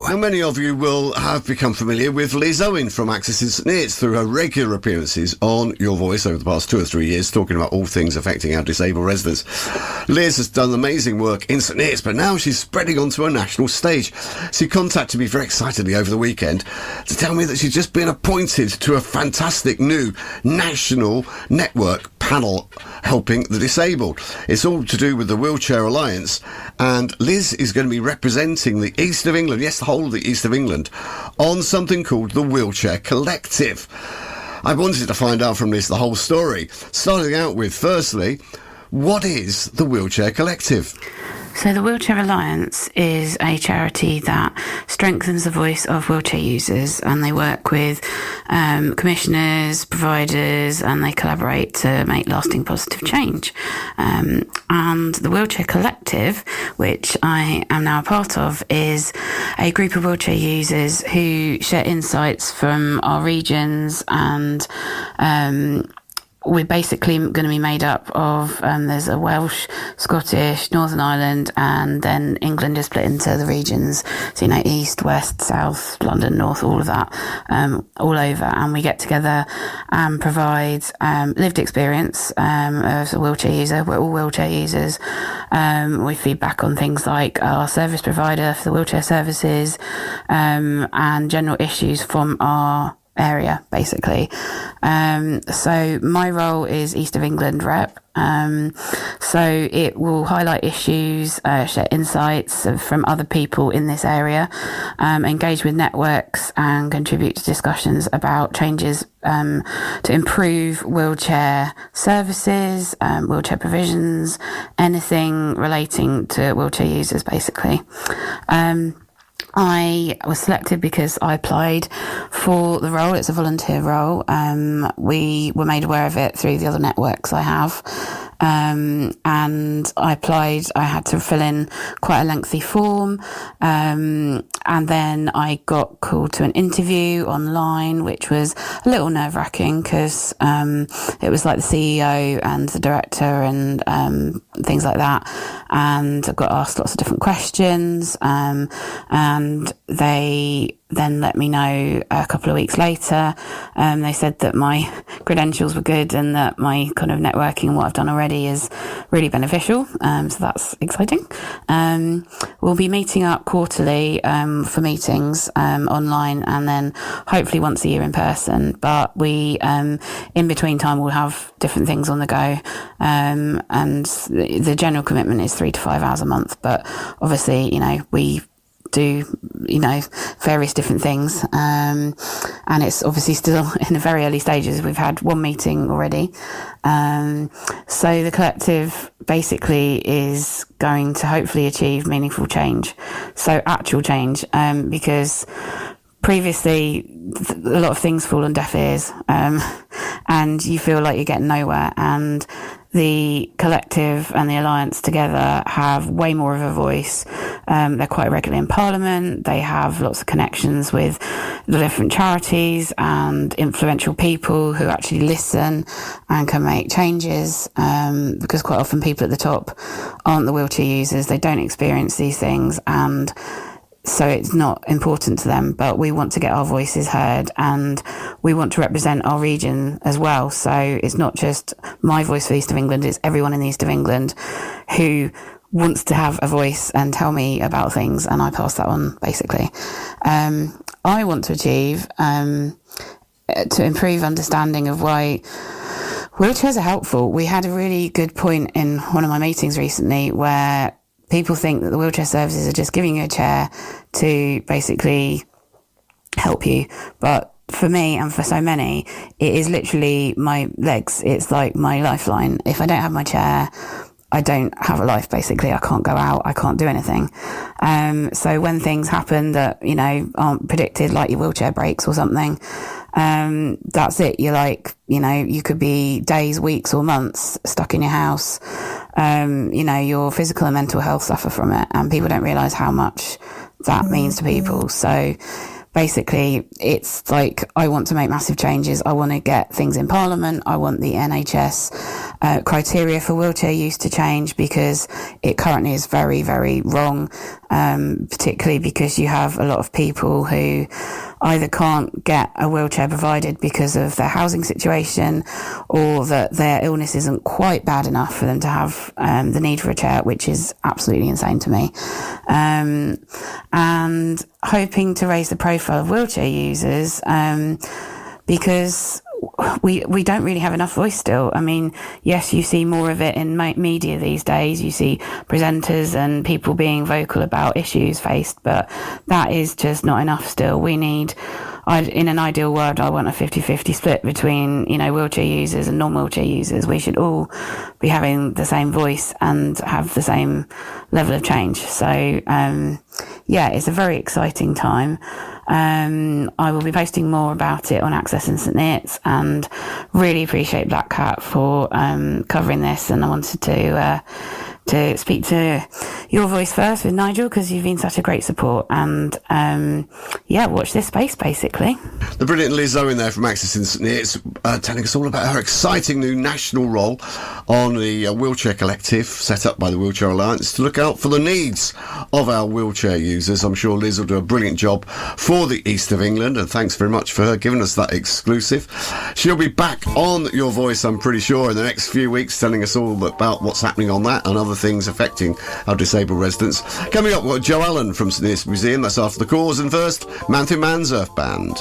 Now, many of you will have become familiar with Liz Owen from Access in St Neots through her regular appearances on Your Voice over the past 2 or 3 years, talking about all things affecting our disabled residents. Liz has done amazing work in St Neots, but now she's spreading onto a national stage. She contacted me very excitedly over the weekend to tell me that she's just been appointed to a fantastic new national network panel helping the disabled. It's all to do with the Wheelchair Alliance, and Liz is going to be representing the East of England, yes, the whole of the East of England, on something called the Wheelchair Collective. I wanted to find out from Liz the whole story, starting out with, firstly, what is the Wheelchair Collective? So the Wheelchair Alliance is a charity that strengthens the voice of wheelchair users, and they work with commissioners, providers, and they collaborate to make lasting positive change. And the Wheelchair Collective, which I am now a part of, is a group of wheelchair users who share insights from our regions, and we're basically going to be made up of, there's a Welsh, Scottish, Northern Ireland, and then England is split into the regions. So, East, West, South, London, North, all of that, all over. And we get together and provide lived experience as a wheelchair user. We're all wheelchair users. We feed back on things like our service provider for the wheelchair services, and general issues from our area, basically. So my role is East of England rep. So it will highlight issues, share insights from other people in this area, engage with networks, and contribute to discussions about changes to improve wheelchair services, wheelchair provisions, anything relating to wheelchair users, basically. I was selected because I applied for the role. It's a volunteer role. We were made aware of it through the other networks I have. And I applied. I had to fill in quite a lengthy form. And then I got called to an interview online, which was a little nerve-wracking because it was like the CEO and the director and things like that. And I got asked lots of different questions. And they then let me know a couple of weeks later. They said that my credentials were good and that my kind of networking and what I've done already is really beneficial. So that's exciting. We'll be meeting up quarterly for meetings online, and then hopefully once a year in person. But we, in between time, we'll have different things on the go. And the general commitment is 3 to 5 hours a month. But obviously, we do, various different things. And it's obviously still in the very early stages. We've had one meeting already. So the collective basically is going to hopefully achieve meaningful change. So actual change, because previously a lot of things fall on deaf ears, and you feel like you're getting nowhere. And the collective and the alliance together have way more of a voice. They're quite regularly in Parliament. They have lots of connections with the different charities and influential people who actually listen and can make changes, because quite often people at the top aren't the wheelchair users. They don't experience these things, and so it's not important to them. But we want to get our voices heard, and we want to represent our region as well. So it's not just my voice for the East of England, it's everyone in the East of England who wants to have a voice and tell me about things, and I pass that on, basically. I want to achieve, to improve understanding of why wheelchairs are helpful. We had a really good point in one of my meetings recently where people think that the wheelchair services are just giving you a chair to basically help you. But for me and for so many, it is literally my legs. It's like my lifeline. If I don't have my chair, I don't have a life, basically. I can't go out. I can't do anything. So when things happen that, aren't predicted, like your wheelchair breaks or something, that's it. You're like, you could be days, weeks or months stuck in your house. Your physical and mental health suffer from it, and people don't realise how much that means to people. So basically it's like, I want to make massive changes. I want to get things in Parliament. I want the NHS criteria for wheelchair use to change, because it currently is very, very wrong, particularly because you have a lot of people who either can't get a wheelchair provided because of their housing situation, or that their illness isn't quite bad enough for them to have the need for a chair, which is absolutely insane to me. And hoping to raise the profile of wheelchair users, because we don't really have enough voice still. I mean, yes, you see more of it in media these days. You see presenters and people being vocal about issues faced, but that is just not enough still. We need, in an ideal world, I want a 50-50 split between, wheelchair users and non-wheelchair users. We should all be having the same voice and have the same level of change. So, yeah, it's a very exciting time. I will be posting more about it on Access and St Neots, and really appreciate Black Cat for covering this. And I wanted to speak to your voice first with Nigel, because you've been such a great support, and watch this space basically. The brilliant Liz Owen there from Access and St Neots, telling us all about her exciting new national role on the Wheelchair Collective set up by the Wheelchair Alliance to look out for the needs of our wheelchair users. I'm sure Liz will do a brilliant job for the East of England, and thanks very much for her giving us that exclusive. She'll be back on Your Voice, I'm pretty sure, in the next few weeks, telling us all about what's happening on that and other things affecting our disabled residents. Coming up, we've got Joe Allen from St Neots Museum, that's after the cause, and first, Man Through Man's Earth Band.